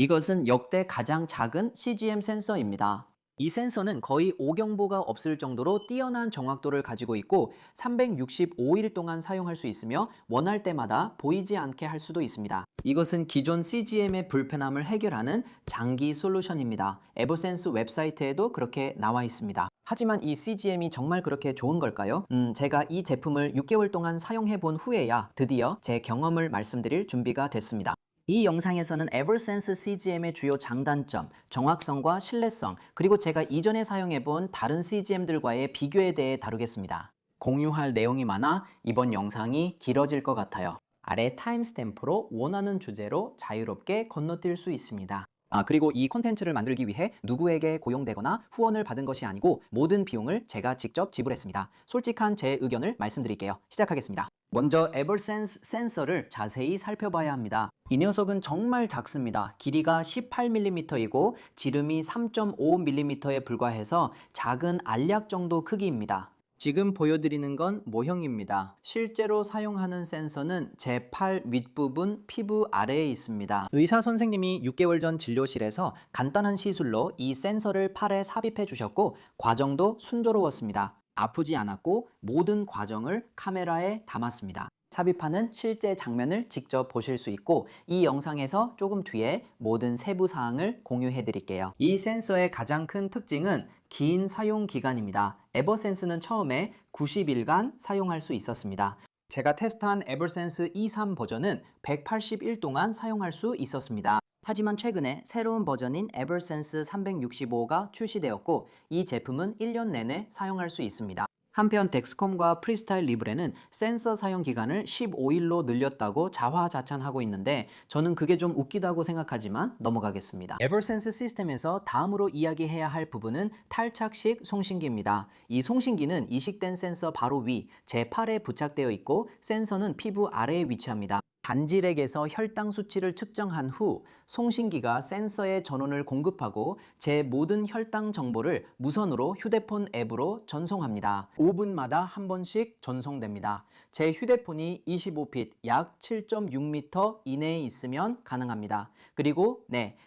이것은 역대 가장 작은 CGM 센서입니다. 이 센서는 거의 오경보가 없을 정도로 뛰어난 정확도를 가지고 있고 365일 동안 사용할 수 있으며 원할 때마다 보이지 않게 할 수도 있습니다. 이것은 기존 CGM의 불편함을 해결하는 장기 솔루션입니다. 에버센스 웹사이트에도 그렇게 나와 있습니다. 하지만 이 CGM이 정말 그렇게 좋은 걸까요? 제가 이 제품을 6개월 동안 사용해 본 후에야 드디어 제 경험을 말씀드릴 준비가 됐습니다. 이 영상에서는 에버센스 CGM의 주요 장단점, 정확성과 신뢰성, 그리고 제가 이전에 사용해본 다른 CGM들과의 비교에 대해 다루겠습니다. 공유할 내용이 많아 이번 영상이 길어질 것 같아요. 아래 타임스탬프로 원하는 주제로 자유롭게 건너뛸 수 있습니다. 그리고 이 콘텐츠를 만들기 위해 누구에게 고용되거나 후원을 받은 것이 아니고 모든 비용을 제가 직접 지불했습니다. 솔직한 제 의견을 말씀드릴게요. 시작하겠습니다. 먼저 에버센스 센서를 자세히 살펴봐야 합니다. 이 녀석은 정말 작습니다. 길이가 18mm이고 지름이 3.5mm에 불과해서 작은 알약 정도 크기입니다. 지금 보여드리는 건 모형입니다. 실제로 사용하는 센서는 제 팔 윗부분 피부 아래에 있습니다. 의사 선생님이 6개월 전 진료실에서 간단한 시술로 이 센서를 팔에 삽입해 주셨고 과정도 순조로웠습니다. 아프지 않았고 모든 과정을 카메라에 담았습니다. 삽입하는 실제 장면을 직접 보실 수 있고 이 영상에서 조금 뒤에 모든 세부 사항을 공유해 드릴게요. 이 센서의 가장 큰 특징은 긴 사용 기간입니다. 에버센스는 처음에 90일간 사용할 수 있었습니다. 제가 테스트한 에버센스 23 버전은 180일 동안 사용할 수 있었습니다. 하지만 최근에 새로운 버전인 에버센스 365가 출시되었고 이 제품은 1년 내내 사용할 수 있습니다. 한편 덱스컴과 프리스타일 리브레는 센서 사용 기간을 15일로 늘렸다고 자화자찬하고 있는데 저는 그게 좀 웃기다고 생각하지만 넘어가겠습니다. 에버센스 시스템에서 다음으로 이야기해야 할 부분은 탈착식 송신기입니다. 이 송신기는 이식된 센서 바로 위, 제 팔에 부착되어 있고 센서는 피부 아래에 위치합니다. 단지렉에서 혈당 수치를 측정한 후 송신기가 센서에 전원을 공급하고 제 모든 혈당 정보를 무선으로 휴대폰 앱으로 전송합니다. 5분마다 한 번씩 전송됩니다. 제 휴대폰이 25핏 약 7.6m 이내에 있으면 가능합니다. 그리고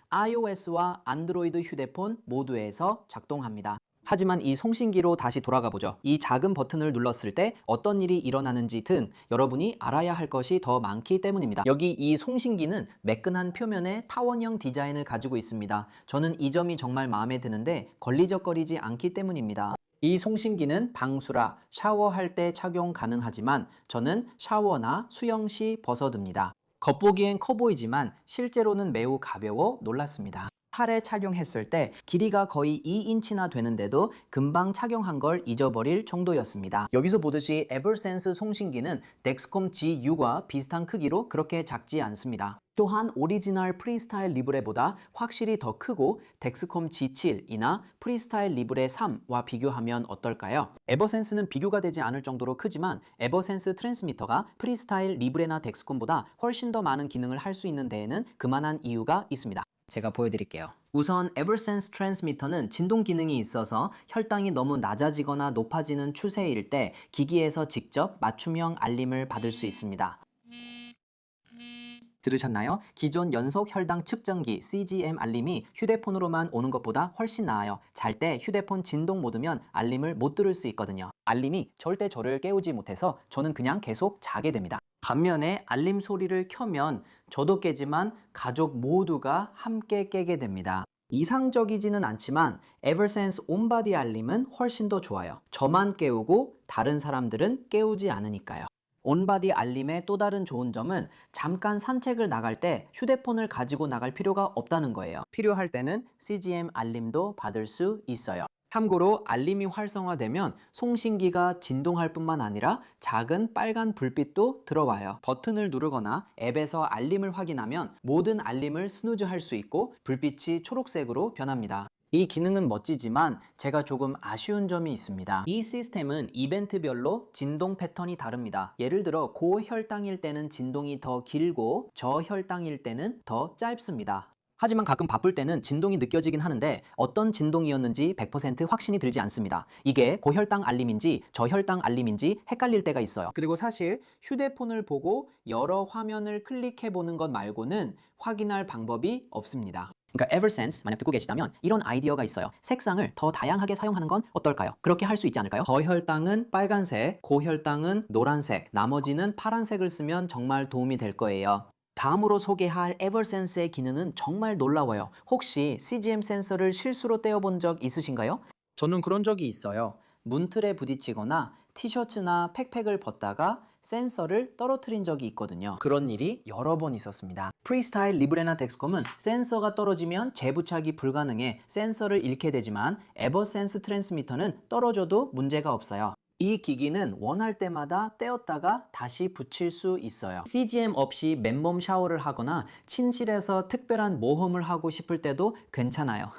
iOS와 안드로이드 휴대폰 모두에서 작동합니다. 하지만 이 송신기로 다시 돌아가 보죠. 이 작은 버튼을 눌렀을 때 어떤 일이 일어나는지 등 여러분이 알아야 할 것이 더 많기 때문입니다. 여기 이 송신기는 매끈한 표면의 타원형 디자인을 가지고 있습니다. 저는 이 점이 정말 마음에 드는데 걸리적거리지 않기 때문입니다. 이 송신기는 방수라 샤워할 때 착용 가능하지만 저는 샤워나 수영 시 벗어둡니다. 겉보기엔 커 보이지만 실제로는 매우 가벼워 놀랐습니다. 팔에 착용했을 때 길이가 거의 2인치나 되는데도 금방 착용한 걸 잊어버릴 정도였습니다. 여기서 보듯이 에버센스 송신기는 덱스컴 G6과 비슷한 크기로 그렇게 작지 않습니다. 또한 오리지널 프리스타일 리브레보다 확실히 더 크고 덱스컴 G7이나 프리스타일 리브레 3와 비교하면 어떨까요? 에버센스는 비교가 되지 않을 정도로 크지만 에버센스 트랜스미터가 프리스타일 리브레나 덱스컴보다 훨씬 더 많은 기능을 할 수 있는 데에는 그만한 이유가 있습니다. 제가 보여드릴게요. 우선 에버센스 트랜스미터는 진동 기능이 있어서 혈당이 너무 낮아지거나 높아지는 추세일 때 기기에서 직접 맞춤형 알림을 받을 수 있습니다. 들으셨나요? 기존 연속 혈당 측정기 CGM 알림이 휴대폰으로만 오는 것보다 훨씬 나아요. 잘 때 휴대폰 진동 모드면 알림을 못 들을 수 있거든요. 알림이 절대 저를 깨우지 못해서 저는 그냥 계속 자게 됩니다. 반면에 알림 소리를 켜면 저도 깨지만 가족 모두가 함께 깨게 됩니다. 이상적이지는 않지만 에버센스 온바디 알림은 훨씬 더 좋아요. 저만 깨우고 다른 사람들은 깨우지 않으니까요. 온바디 알림의 또 다른 좋은 점은 잠깐 산책을 나갈 때 휴대폰을 가지고 나갈 필요가 없다는 거예요. 필요할 때는 CGM 알림도 받을 수 있어요. 참고로 알림이 활성화되면 송신기가 진동할 뿐만 아니라 작은 빨간 불빛도 들어와요. 버튼을 누르거나 앱에서 알림을 확인하면 모든 알림을 스누즈할 수 있고 불빛이 초록색으로 변합니다. 이 기능은 멋지지만 제가 조금 아쉬운 점이 있습니다. 이 시스템은 이벤트별로 진동 패턴이 다릅니다. 예를 들어 고혈당일 때는 진동이 더 길고 저혈당일 때는 더 짧습니다. 하지만 가끔 바쁠 때는 진동이 느껴지긴 하는데 어떤 진동이었는지 100% 확신이 들지 않습니다. 이게 고혈당 알림인지 저혈당 알림인지 헷갈릴 때가 있어요. 그리고 사실 휴대폰을 보고 여러 화면을 클릭해 보는 것 말고는 확인할 방법이 없습니다. 그러니까 eversense 만약 듣고 계시다면 이런 아이디어가 있어요. 색상을 더 다양하게 사용하는 건 어떨까요? 그렇게 할 수 있지 않을까요? 저혈당은 빨간색, 고혈당은 노란색, 나머지는 파란색을 쓰면 정말 도움이 될 거예요. 다음으로 소개할 에버센스의 기능은 정말 놀라워요. 혹시 CGM 센서를 실수로 떼어본 적 있으신가요? 저는 그런 적이 있어요. 문틀에 부딪히거나 티셔츠나 백팩을 벗다가 센서를 떨어뜨린 적이 있거든요. 그런 일이 여러 번 있었습니다. 프리스타일 리브레나 덱스콤은 센서가 떨어지면 재부착이 불가능해 센서를 잃게 되지만 에버센스 트랜스미터는 떨어져도 문제가 없어요. 이 기기는 원할 때마다 떼었다가 다시 붙일 수 있어요. CGM 없이 맨몸 샤워를 하거나 침실에서 특별한 모험을 하고 싶을 때도 괜찮아요.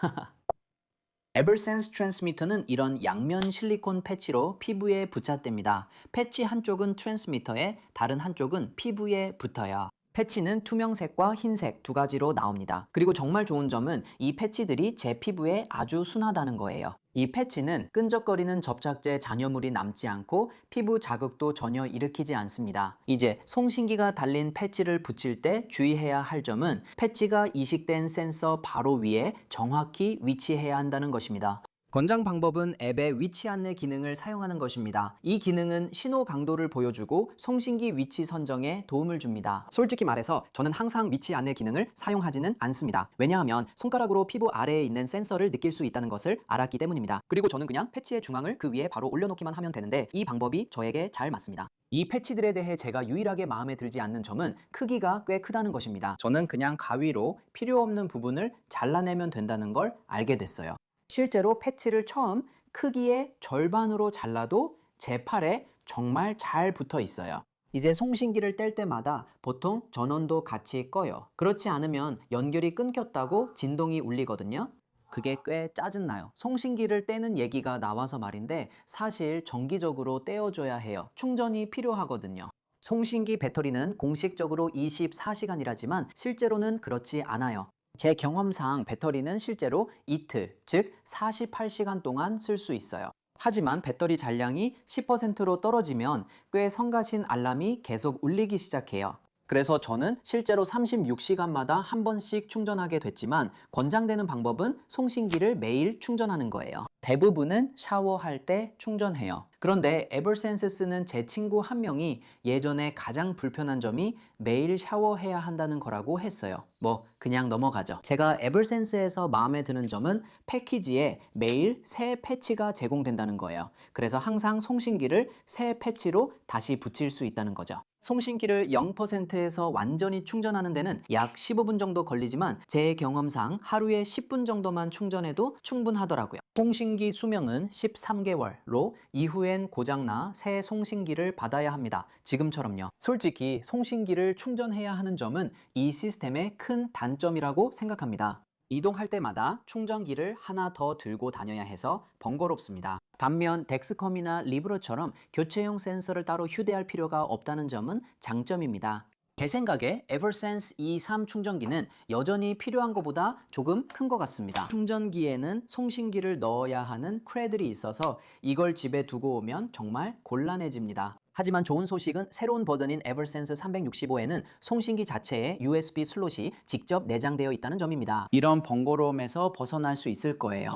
에버센스 트랜스미터는 이런 양면 실리콘 패치로 피부에 부착됩니다. 패치 한쪽은 트랜스미터에 다른 한쪽은 피부에 붙어요. 패치는 투명색과 흰색 두 가지로 나옵니다. 그리고 정말 좋은 점은 이 패치들이 제 피부에 아주 순하다는 거예요. 이 패치는 끈적거리는 접착제 잔여물이 남지 않고 피부 자극도 전혀 일으키지 않습니다. 이제 송신기가 달린 패치를 붙일 때 주의해야 할 점은 패치가 이식된 센서 바로 위에 정확히 위치해야 한다는 것입니다. 권장 방법은 앱의 위치 안내 기능을 사용하는 것입니다. 이 기능은 신호 강도를 보여주고 송신기 위치 선정에 도움을 줍니다. 솔직히 말해서 저는 항상 위치 안내 기능을 사용하지는 않습니다. 왜냐하면 손가락으로 피부 아래에 있는 센서를 느낄 수 있다는 것을 알았기 때문입니다. 그리고 저는 그냥 패치의 중앙을 그 위에 바로 올려놓기만 하면 되는데 이 방법이 저에게 잘 맞습니다. 이 패치들에 대해 제가 유일하게 마음에 들지 않는 점은 크기가 꽤 크다는 것입니다. 저는 그냥 가위로 필요 없는 부분을 잘라내면 된다는 걸 알게 됐어요. 실제로 패치를 처음 크기의 절반으로 잘라도 제 팔에 정말 잘 붙어 있어요. 이제 송신기를 뗄 때마다 보통 전원도 같이 꺼요. 그렇지 않으면 연결이 끊겼다고 진동이 울리거든요. 그게 꽤 짜증나요. 송신기를 떼는 얘기가 나와서 말인데 사실 정기적으로 떼어줘야 해요. 충전이 필요하거든요. 송신기 배터리는 공식적으로 24시간이라지만 실제로는 그렇지 않아요. 제 경험상 배터리는 실제로 이틀, 즉 48시간 동안 쓸 수 있어요. 하지만 배터리 잔량이 10%로 떨어지면 꽤 성가신 알람이 계속 울리기 시작해요. 그래서 저는 실제로 36시간마다 한 번씩 충전하게 됐지만 권장되는 방법은 송신기를 매일 충전하는 거예요. 대부분은 샤워할 때 충전해요. 그런데 에버센스 쓰는 제 친구 한 명이 예전에 가장 불편한 점이 매일 샤워해야 한다는 거라고 했어요. 뭐 그냥 넘어가죠. 제가 에버센스에서 마음에 드는 점은 패키지에 매일 새 패치가 제공된다는 거예요. 그래서 항상 송신기를 새 패치로 다시 붙일 수 있다는 거죠. 송신기를 0%에서 완전히 충전하는 데는 약 15분 정도 걸리지만 제 경험상 하루에 10분 정도만 충전해도 충분하더라고요. 송신기 수명은 13개월로 이후엔 고장나 새 송신기를 받아야 합니다. 지금처럼요. 솔직히 송신기를 충전해야 하는 점은 이 시스템의 큰 단점이라고 생각합니다. 이동할 때마다 충전기를 하나 더 들고 다녀야 해서 번거롭습니다. 반면 덱스컴이나 리브로처럼 교체용 센서를 따로 휴대할 필요가 없다는 점은 장점입니다. 제 생각에 에버센스 E3 충전기는 여전히 필요한 것보다 조금 큰 것 같습니다. 충전기에는 송신기를 넣어야 하는 크레들이 있어서 이걸 집에 두고 오면 정말 곤란해집니다. 하지만 좋은 소식은 새로운 버전인 에버센스 365에는 송신기 자체에 USB 슬롯이 직접 내장되어 있다는 점입니다. 이런 번거로움에서 벗어날 수 있을 거예요.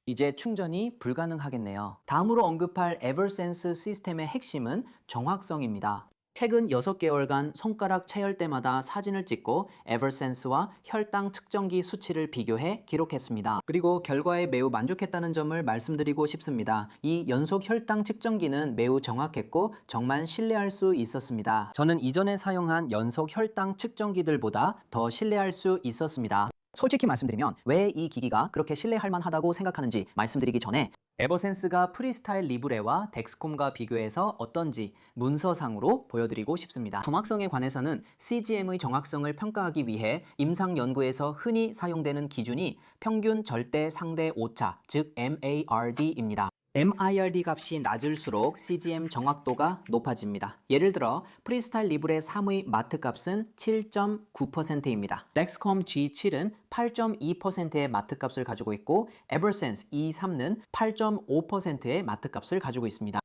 이제 충전이 불가능하겠네요. 다음으로 언급할 에버센스 시스템의 핵심은 정확성입니다. 최근 6개월간 손가락 체열 때마다 사진을 찍고 에버센스와 혈당 측정기 수치를 비교해 기록했습니다. 그리고 결과에 매우 만족했다는 점을 말씀드리고 싶습니다. 이 연속 혈당 측정기는 매우 정확했고 정말 신뢰할 수 있었습니다. 저는 이전에 사용한 연속 혈당 측정기들보다 더 신뢰할 수 있었습니다. 솔직히 말씀드리면 왜 이 기기가 그렇게 신뢰할 만하다고 생각하는지 말씀드리기 전에 에버센스가 프리스타일 리브레와 덱스콤과 비교해서 어떤지 문서상으로 보여드리고 싶습니다. 정확성에 관해서는 CGM의 정확성을 평가하기 위해 임상 연구에서 흔히 사용되는 기준이 평균 절대 상대 오차, 즉 MARD입니다. MIRD 값이 낮을수록 CGM 정확도가 높아집니다. 예를 들어 프리스타일 리브레 3의 마트 값은 7.9%입니다. 덱스컴 G7은 8.2%의 마트 값을 가지고 있고 에버센스 E3는 8.5%의 마트 값을 가지고 있습니다.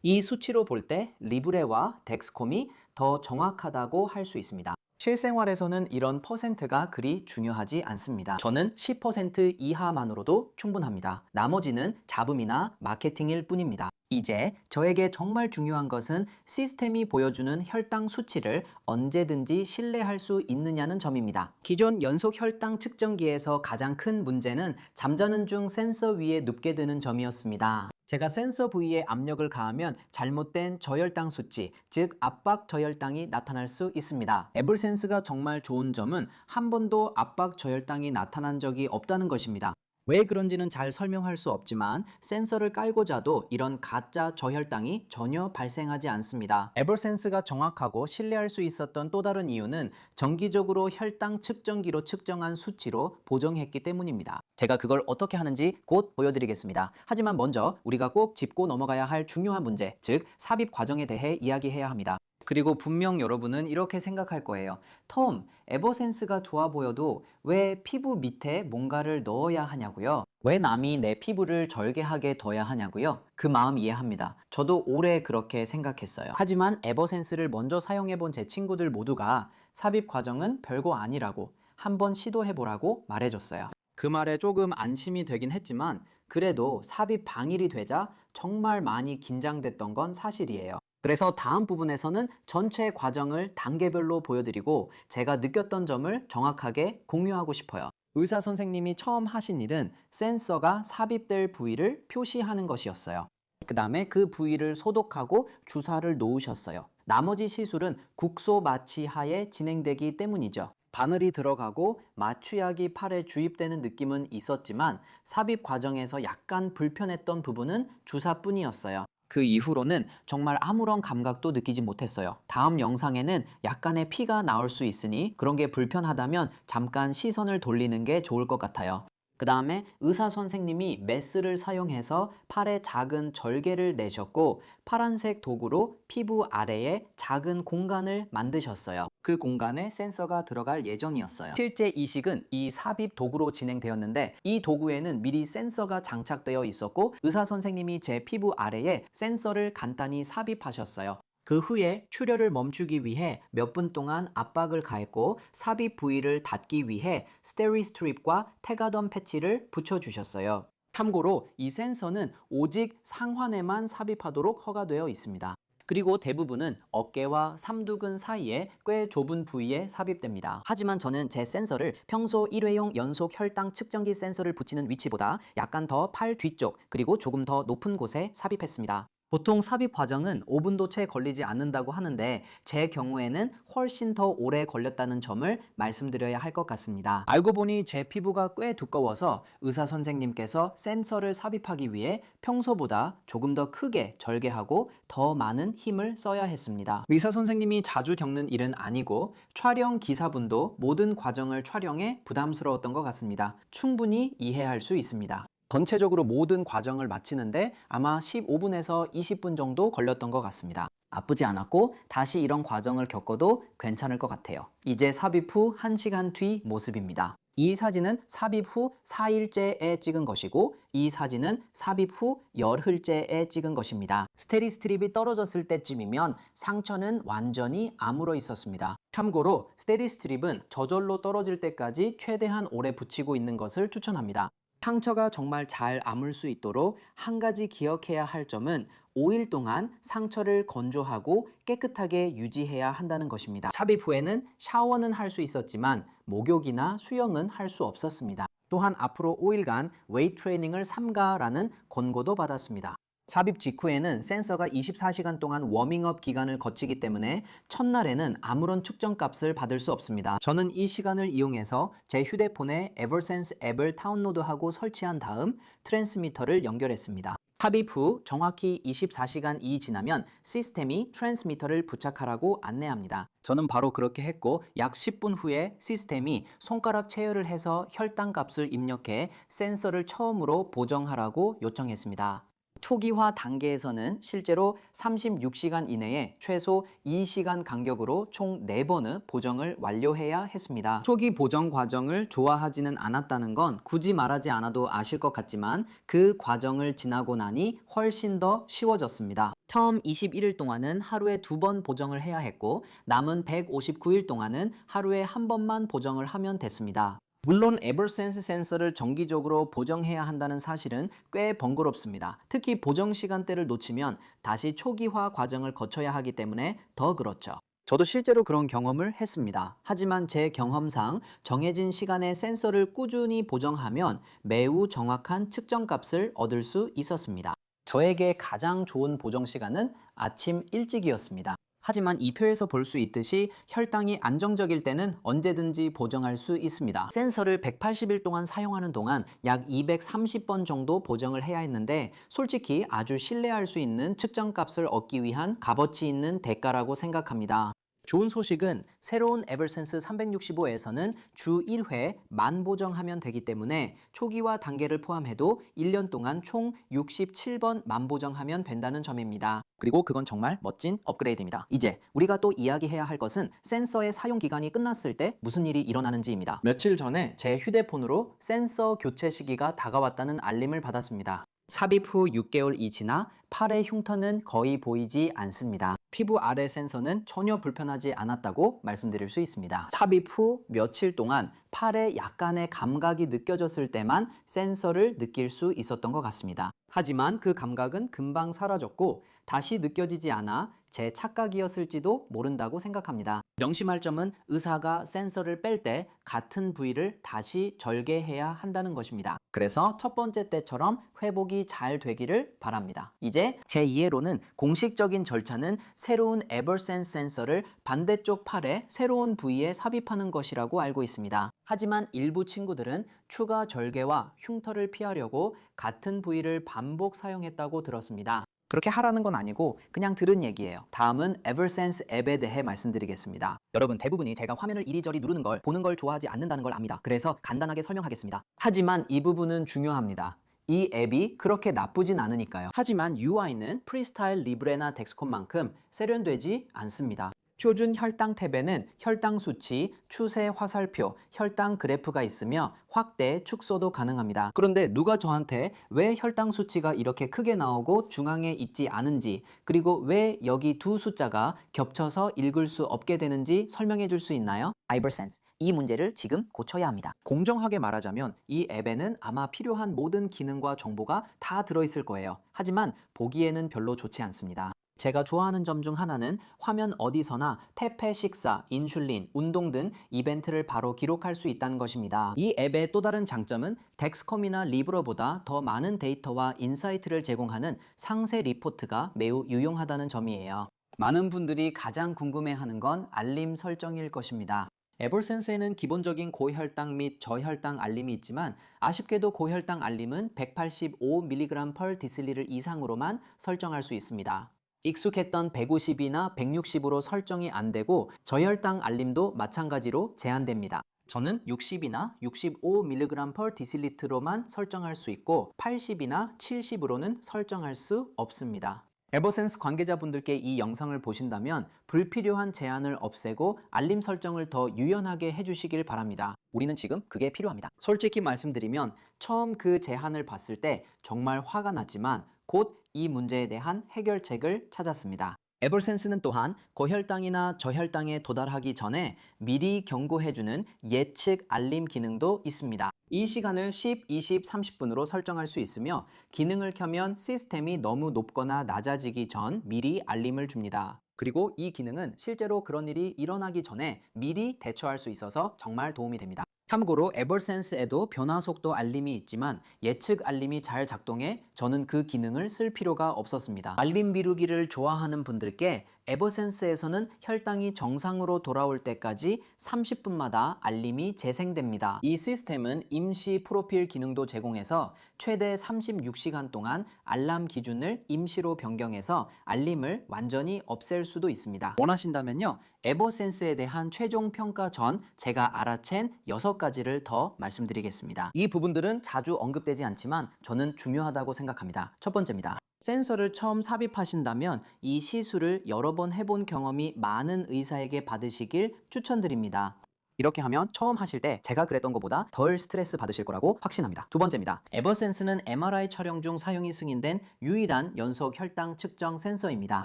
이 수치로 볼 때 리브레와 덱스콤이 더 정확하다고 할 수 있습니다. 실생활에서는 이런 퍼센트가 그리 중요하지 않습니다. 저는 10% 이하만으로도 충분합니다. 나머지는 잡음이나 마케팅일 뿐입니다. 이제 저에게 정말 중요한 것은 시스템이 보여주는 혈당 수치를 언제든지 신뢰할 수 있느냐는 점입니다. 기존 연속 혈당 측정기에서 가장 큰 문제는 잠자는 중 센서 위에 눕게 되는 점이었습니다. 제가 센서 부위에 압력을 가하면 잘못된 저혈당 수치, 즉 압박 저혈당이 나타날 수 있습니다. 에블센스가 정말 좋은 점은 한 번도 압박 저혈당이 나타난 적이 없다는 것입니다. 왜 그런지는 잘 설명할 수 없지만 센서를 깔고 자도 이런 가짜 저혈당이 전혀 발생하지 않습니다. 에버센스가 정확하고 신뢰할 수 있었던 또 다른 이유는 정기적으로 혈당 측정기로 측정한 수치로 보정했기 때문입니다. 제가 그걸 어떻게 하는지 곧 보여드리겠습니다. 하지만 먼저 우리가 꼭 짚고 넘어가야 할 중요한 문제, 즉 삽입 과정에 대해 이야기해야 합니다. 그리고 분명 여러분은 이렇게 생각할 거예요. 톰, 에버센스가 좋아 보여도 왜 피부 밑에 뭔가를 넣어야 하냐고요? 왜 남이 내 피부를 절개하게 둬야 하냐고요? 그 마음 이해합니다. 저도 오래 그렇게 생각했어요. 하지만 에버센스를 먼저 사용해본 제 친구들 모두가 삽입 과정은 별거 아니라고 한번 시도해보라고 말해줬어요. 그 말에 조금 안심이 되긴 했지만 그래도 삽입 당일이 되자 정말 많이 긴장됐던 건 사실이에요. 그래서 다음 부분에서는 전체 과정을 단계별로 보여드리고 제가 느꼈던 점을 정확하게 공유하고 싶어요. 의사 선생님이 처음 하신 일은 센서가 삽입될 부위를 표시하는 것이었어요. 그 다음에 그 부위를 소독하고 주사를 놓으셨어요. 나머지 시술은 국소 마취 하에 진행되기 때문이죠. 바늘이 들어가고 마취약이 팔에 주입되는 느낌은 있었지만 삽입 과정에서 약간 불편했던 부분은 주사뿐이었어요. 그 이후로는 정말 아무런 감각도 느끼지 못했어요. 다음 영상에는 약간의 피가 나올 수 있으니 그런 게 불편하다면 잠깐 시선을 돌리는 게 좋을 것 같아요. 그 다음에 의사 선생님이 메스를 사용해서 팔에 작은 절개를 내셨고 파란색 도구로 피부 아래에 작은 공간을 만드셨어요. 그 공간에 센서가 들어갈 예정이었어요. 실제 이식은 이 삽입 도구로 진행되었는데 이 도구에는 미리 센서가 장착되어 있었고 의사 선생님이 제 피부 아래에 센서를 간단히 삽입하셨어요. 그 후에 출혈을 멈추기 위해 몇 분 동안 압박을 가했고 삽입 부위를 닫기 위해 스테리스트립과 테가덤 패치를 붙여주셨어요. 참고로 이 센서는 오직 상완에만 삽입하도록 허가되어 있습니다. 그리고 대부분은 어깨와 삼두근 사이에 꽤 좁은 부위에 삽입됩니다. 하지만 저는 제 센서를 평소 1회용 연속 혈당 측정기 센서를 붙이는 위치보다 약간 더 팔 뒤쪽 그리고 조금 더 높은 곳에 삽입했습니다. 보통 삽입 과정은 5분도 채 걸리지 않는다고 하는데 제 경우에는 훨씬 더 오래 걸렸다는 점을 말씀드려야 할 것 같습니다. 알고 보니 제 피부가 꽤 두꺼워서 의사 선생님께서 센서를 삽입하기 위해 평소보다 조금 더 크게 절개하고 더 많은 힘을 써야 했습니다. 의사 선생님이 자주 겪는 일은 아니고 촬영 기사분도 모든 과정을 촬영해 부담스러웠던 것 같습니다. 충분히 이해할 수 있습니다. 전체적으로 모든 과정을 마치는데 아마 15분에서 20분 정도 걸렸던 것 같습니다. 나쁘지 않았고 다시 이런 과정을 겪어도 괜찮을 것 같아요. 이제 삽입 후 1시간 뒤 모습입니다. 이 사진은 삽입 후 4일째에 찍은 것이고 이 사진은 삽입 후 열흘째에 찍은 것입니다. 스테리스트립이 떨어졌을 때쯤이면 상처는 완전히 아물어 있었습니다. 참고로 스테리스트립은 저절로 떨어질 때까지 최대한 오래 붙이고 있는 것을 추천합니다. 상처가 정말 잘 아물 수 있도록 한 가지 기억해야 할 점은 5일 동안 상처를 건조하고 깨끗하게 유지해야 한다는 것입니다. 삽입 후에는 샤워는 할 수 있었지만 목욕이나 수영은 할 수 없었습니다. 또한 앞으로 5일간 웨이트 트레이닝을 삼가라는 권고도 받았습니다. 삽입 직후에는 센서가 24시간 동안 워밍업 기간을 거치기 때문에 첫날에는 아무런 측정값을 받을 수 없습니다. 저는 이 시간을 이용해서 제 휴대폰에 에버센스 앱을 다운로드하고 설치한 다음 트랜스미터를 연결했습니다. 삽입 후 정확히 24시간이 지나면 시스템이 트랜스미터를 부착하라고 안내합니다. 저는 바로 그렇게 했고 약 10분 후에 시스템이 손가락 체열을 해서 혈당 값을 입력해 센서를 처음으로 보정하라고 요청했습니다. 초기화 단계에서는 실제로 36시간 이내에 최소 2시간 간격으로 총 4번의 보정을 완료해야 했습니다. 초기 보정 과정을 좋아하지는 않았다는 건 굳이 말하지 않아도 아실 것 같지만 그 과정을 지나고 나니 훨씬 더 쉬워졌습니다. 처음 21일 동안은 하루에 2번 보정을 해야 했고 남은 159일 동안은 하루에 1번만 보정을 하면 됐습니다. 물론 에버센스 센서를 정기적으로 보정해야 한다는 사실은 꽤 번거롭습니다. 특히 보정 시간대를 놓치면 다시 초기화 과정을 거쳐야 하기 때문에 더 그렇죠. 저도 실제로 그런 경험을 했습니다. 하지만 제 경험상 정해진 시간에 센서를 꾸준히 보정하면 매우 정확한 측정값을 얻을 수 있었습니다. 저에게 가장 좋은 보정 시간은 아침 일찍이었습니다. 하지만 이 표에서 볼 수 있듯이 혈당이 안정적일 때는 언제든지 보정할 수 있습니다. 센서를 180일 동안 사용하는 동안 약 230번 정도 보정을 해야 했는데 솔직히 아주 신뢰할 수 있는 측정값을 얻기 위한 값어치 있는 대가라고 생각합니다. 좋은 소식은 새로운 에버센스 365에서는 주 1회 만 보정하면 되기 때문에 초기화 단계를 포함해도 1년 동안 총 67번 만 보정하면 된다는 점입니다. 그리고 그건 정말 멋진 업그레이드입니다. 이제 우리가 또 이야기해야 할 것은 센서의 사용 기간이 끝났을 때 무슨 일이 일어나는지입니다. 며칠 전에 제 휴대폰으로 센서 교체 시기가 다가왔다는 알림을 받았습니다. 삽입 후 6개월이 지나 팔의 흉터는 거의 보이지 않습니다. 피부 아래 센서는 전혀 불편하지 않았다고 말씀드릴 수 있습니다. 삽입 후 며칠 동안 팔에 약간의 감각이 느껴졌을 때만 센서를 느낄 수 있었던 것 같습니다. 하지만 그 감각은 금방 사라졌고 다시 느껴지지 않아 제 착각이었을지도 모른다고 생각합니다. 명심할 점은 의사가 센서를 뺄 때 같은 부위를 다시 절개해야 한다는 것입니다. 그래서 첫 번째 때처럼 회복이 잘 되기를 바랍니다. 이제 제 이해로는 공식적인 절차는 새로운 에버센스 센서를 반대쪽 팔의 새로운 부위에 삽입하는 것이라고 알고 있습니다. 하지만 일부 친구들은 추가 절개와 흉터를 피하려고 같은 부위를 반복 사용했다고 들었습니다. 그렇게 하라는 건 아니고 그냥 들은 얘기예요. 다음은 에버센스 앱에 대해 말씀드리겠습니다. 여러분 대부분이 제가 화면을 이리저리 누르는 걸 보는 걸 좋아하지 않는다는 걸 압니다. 그래서 간단하게 설명하겠습니다. 하지만 이 부분은 중요합니다. 이 앱이 그렇게 나쁘진 않으니까요. 하지만 UI는 프리스타일 리브레나 덱스콘만큼 세련되지 않습니다. 표준 혈당 탭에는 혈당 수치, 추세 화살표, 혈당 그래프가 있으며 확대, 축소도 가능합니다. 그런데 누가 저한테 왜 혈당 수치가 이렇게 크게 나오고 중앙에 있지 않은지, 그리고 왜 여기 두 숫자가 겹쳐서 읽을 수 없게 되는지 설명해 줄 수 있나요? 이버센스, 이 문제를 지금 고쳐야 합니다. 공정하게 말하자면 이 앱에는 아마 필요한 모든 기능과 정보가 다 들어있을 거예요. 하지만 보기에는 별로 좋지 않습니다. 제가 좋아하는 점 중 하나는 화면 어디서나 태페 식사, 인슐린, 운동 등 이벤트를 바로 기록할 수 있다는 것입니다. 이 앱의 또 다른 장점은 덱스컴이나 리브러보다 더 많은 데이터와 인사이트를 제공하는 상세 리포트가 매우 유용하다는 점이에요. 많은 분들이 가장 궁금해하는 건 알림 설정일 것입니다. 에버센스에는 기본적인 고혈당 및 저혈당 알림이 있지만 아쉽게도 고혈당 알림은 185mg/dl 이상으로만 설정할 수 있습니다. 익숙했던 150이나 160으로 설정이 안 되고 저혈당 알림도 마찬가지로 제한됩니다. 저는 60이나 65mg/dl로만 설정할 수 있고 80이나 70으로는 설정할 수 없습니다. 에버센스 관계자분들께 이 영상을 보신다면 불필요한 제한을 없애고 알림 설정을 더 유연하게 해주시길 바랍니다. 우리는 지금 그게 필요합니다. 솔직히 말씀드리면 처음 그 제한을 봤을 때 정말 화가 났지만 곧 이 문제에 대한 해결책을 찾았습니다. 에버센스는 또한 고혈당이나 저혈당에 도달하기 전에 미리 경고해주는 예측 알림 기능도 있습니다. 이 시간을 10, 20, 30분으로 설정할 수 있으며 기능을 켜면 시스템이 너무 높거나 낮아지기 전 미리 알림을 줍니다. 그리고 이 기능은 실제로 그런 일이 일어나기 전에 미리 대처할 수 있어서 정말 도움이 됩니다. 참고로 에버센스에도 변화 속도 알림이 있지만 예측 알림이 잘 작동해 저는 그 기능을 쓸 필요가 없었습니다. 알림 미루기를 좋아하는 분들께 에버센스에서는 혈당이 정상으로 돌아올 때까지 30분마다 알림이 재생됩니다. 이 시스템은 임시 프로필 기능도 제공해서 최대 36시간 동안 알람 기준을 임시로 변경해서 알림을 완전히 없앨 수도 있습니다. 원하신다면요, 에버센스에 대한 최종 평가 전 제가 알아챈 6가지를 더 말씀드리겠습니다. 이 부분들은 자주 언급되지 않지만 저는 중요하다고 생각합니다. 생각합니다. 첫 번째입니다. 센서를 처음 삽입하신다면 이 시술을 여러 번 해본 경험이 많은 의사에게 받으시길 추천드립니다. 이렇게 하면 처음 하실 때 제가 그랬던 것보다 덜 스트레스 받으실 거라고 확신합니다. 두 번째입니다. 에버센스는 MRI 촬영 중 사용이 승인된 유일한 연속 혈당 측정 센서입니다.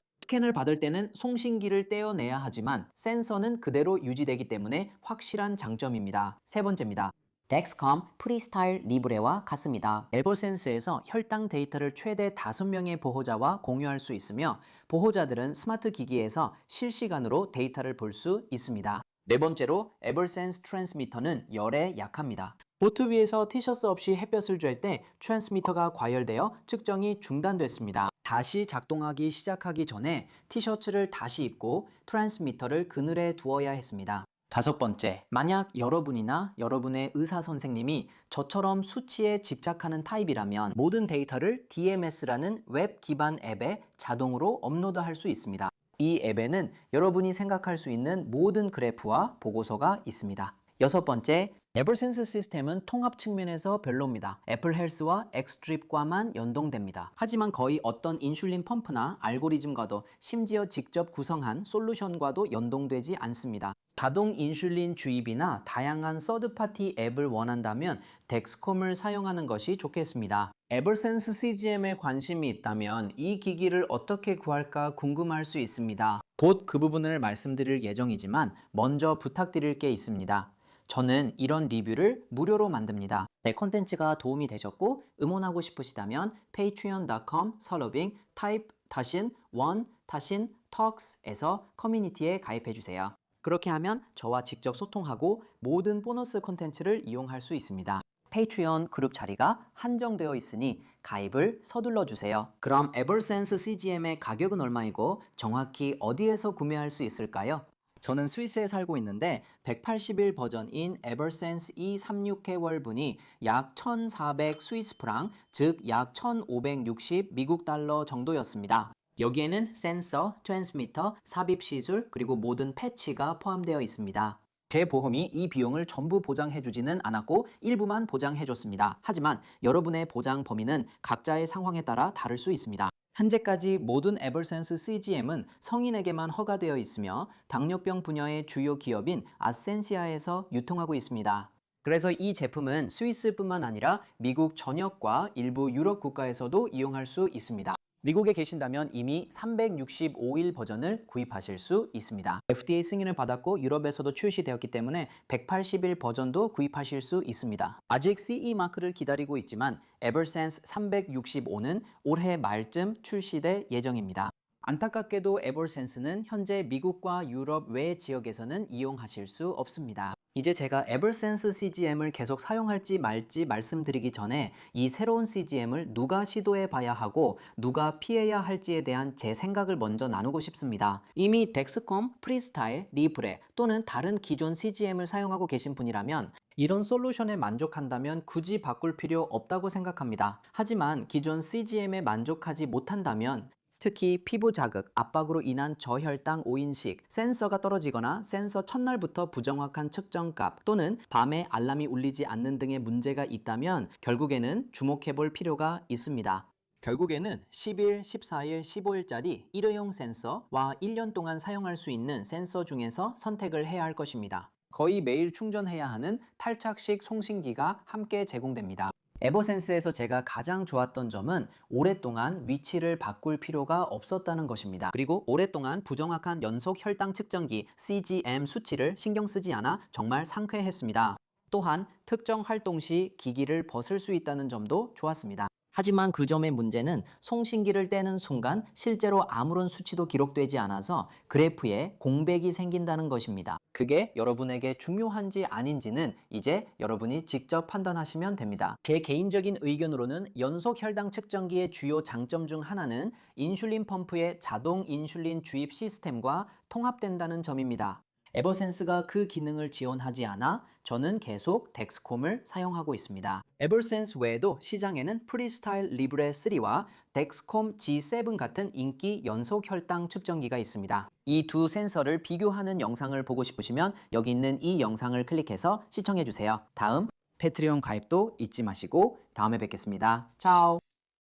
스캔을 받을 때는 송신기를 떼어내야 하지만 센서는 그대로 유지되기 때문에 확실한 장점입니다. 세 번째입니다. 덱스컴 프리스타일 리브레와 같습니다. 에버센스에서 혈당 데이터를 최대 5명의 보호자와 공유할 수 있으며 보호자들은 스마트 기기에서 실시간으로 데이터를 볼 수 있습니다. 네 번째로 에버센스 트랜스미터는 열에 약합니다. 보트 위에서 티셔츠 없이 햇볕을 쬐 때 트랜스미터가 과열되어 측정이 중단됐습니다. 다시 작동하기 시작하기 전에 티셔츠를 다시 입고 트랜스미터를 그늘에 두어야 했습니다. 다섯 번째, 만약 여러분이나 여러분의 의사 선생님이 저처럼 수치에 집착하는 타입이라면 모든 데이터를 DMS라는 웹 기반 앱에 자동으로 업로드할 수 있습니다. 이 앱에는 여러분이 생각할 수 있는 모든 그래프와 보고서가 있습니다. 여섯 번째, 에버센스 시스템은 통합 측면에서 별로입니다. 애플 헬스와 엑스트립과만 연동됩니다. 하지만 거의 어떤 인슐린 펌프나 알고리즘과도 심지어 직접 구성한 솔루션과도 연동되지 않습니다. 자동 인슐린 주입이나 다양한 서드파티 앱을 원한다면 덱스콤을 사용하는 것이 좋겠습니다. 에버센스 CGM에 관심이 있다면 이 기기를 어떻게 구할까 궁금할 수 있습니다. 곧 그 부분을 말씀드릴 예정이지만 먼저 부탁드릴 게 있습니다. 저는 이런 리뷰를 무료로 만듭니다. 내 콘텐츠가 도움이 되셨고 응원하고 싶으시다면 patreon.com/loving type-1-talks에서 커뮤니티에 가입해주세요. 그렇게 하면 저와 직접 소통하고 모든 보너스 콘텐츠를 이용할 수 있습니다. 페이트리온 그룹 자리가 한정되어 있으니 가입을 서둘러 주세요. 그럼 에버센스 CGM의 가격은 얼마이고 정확히 어디에서 구매할 수 있을까요? 저는 스위스에 살고 있는데 180일 버전인 에버센스 E36개월분이 약 1,400 스위스 프랑, 즉 약 1,560 미국 달러 정도였습니다. 여기에는 센서, 트랜스미터, 삽입 시술, 그리고 모든 패치가 포함되어 있습니다. 제 보험이 이 비용을 전부 보장해주지는 않았고 일부만 보장해줬습니다. 하지만 여러분의 보장 범위는 각자의 상황에 따라 다를 수 있습니다. 현재까지 모든 에버센스 CGM은 성인에게만 허가되어 있으며 당뇨병 분야의 주요 기업인 아센시아에서 유통하고 있습니다. 그래서 이 제품은 스위스뿐만 아니라 미국 전역과 일부 유럽 국가에서도 이용할 수 있습니다. 미국에 계신다면 이미 365일 버전을 구입하실 수 있습니다. FDA 승인을 받았고 유럽에서도 출시되었기 때문에 180일 버전도 구입하실 수 있습니다. 아직 CE 마크를 기다리고 있지만 에버센스 365는 올해 말쯤 출시될 예정입니다. 안타깝게도 에버센스는 현재 미국과 유럽 외 지역에서는 이용하실 수 없습니다. 이제 제가 에버센스 CGM을 계속 사용할지 말지 말씀드리기 전에 이 새로운 CGM을 누가 시도해 봐야 하고 누가 피해야 할지에 대한 제 생각을 먼저 나누고 싶습니다. 이미 덱스콤, 프리스타일, 리브레 또는 다른 기존 CGM을 사용하고 계신 분이라면 이런 솔루션에 만족한다면 굳이 바꿀 필요 없다고 생각합니다. 하지만 기존 CGM에 만족하지 못한다면 특히 피부 자극, 압박으로 인한 저혈당 오인식, 센서가 떨어지거나 센서 첫날부터 부정확한 측정값 또는 밤에 알람이 울리지 않는 등의 문제가 있다면 결국에는 주목해 볼 필요가 있습니다. 결국에는 10일, 14일, 15일짜리 일회용 센서와 1년 동안 사용할 수 있는 센서 중에서 선택을 해야 할 것입니다. 거의 매일 충전해야 하는 탈착식 송신기가 함께 제공됩니다. 에버센스에서 제가 가장 좋았던 점은 오랫동안 위치를 바꿀 필요가 없었다는 것입니다. 그리고 오랫동안 부정확한 연속 혈당 측정기 CGM 수치를 신경 쓰지 않아 정말 상쾌했습니다. 또한 특정 활동 시 기기를 벗을 수 있다는 점도 좋았습니다. 하지만 그 점의 문제는 송신기를 떼는 순간 실제로 아무런 수치도 기록되지 않아서 그래프에 공백이 생긴다는 것입니다. 그게 여러분에게 중요한지 아닌지는 이제 여러분이 직접 판단하시면 됩니다. 제 개인적인 의견으로는 연속 혈당 측정기의 주요 장점 중 하나는 인슐린 펌프의 자동 인슐린 주입 시스템과 통합된다는 점입니다. 에버센스가 그 기능을 지원하지 않아 저는 계속 덱스콤을 사용하고 있습니다. 에버센스 외에도 시장에는 프리스타일 리브레 3와 덱스콤 G7 같은 인기 연속 혈당 측정기가 있습니다. 이 두 센서를 비교하는 영상을 보고 싶으시면 여기 있는 이 영상을 클릭해서 시청해주세요. 다음 패트리온 가입도 잊지 마시고 다음에 뵙겠습니다. 차오!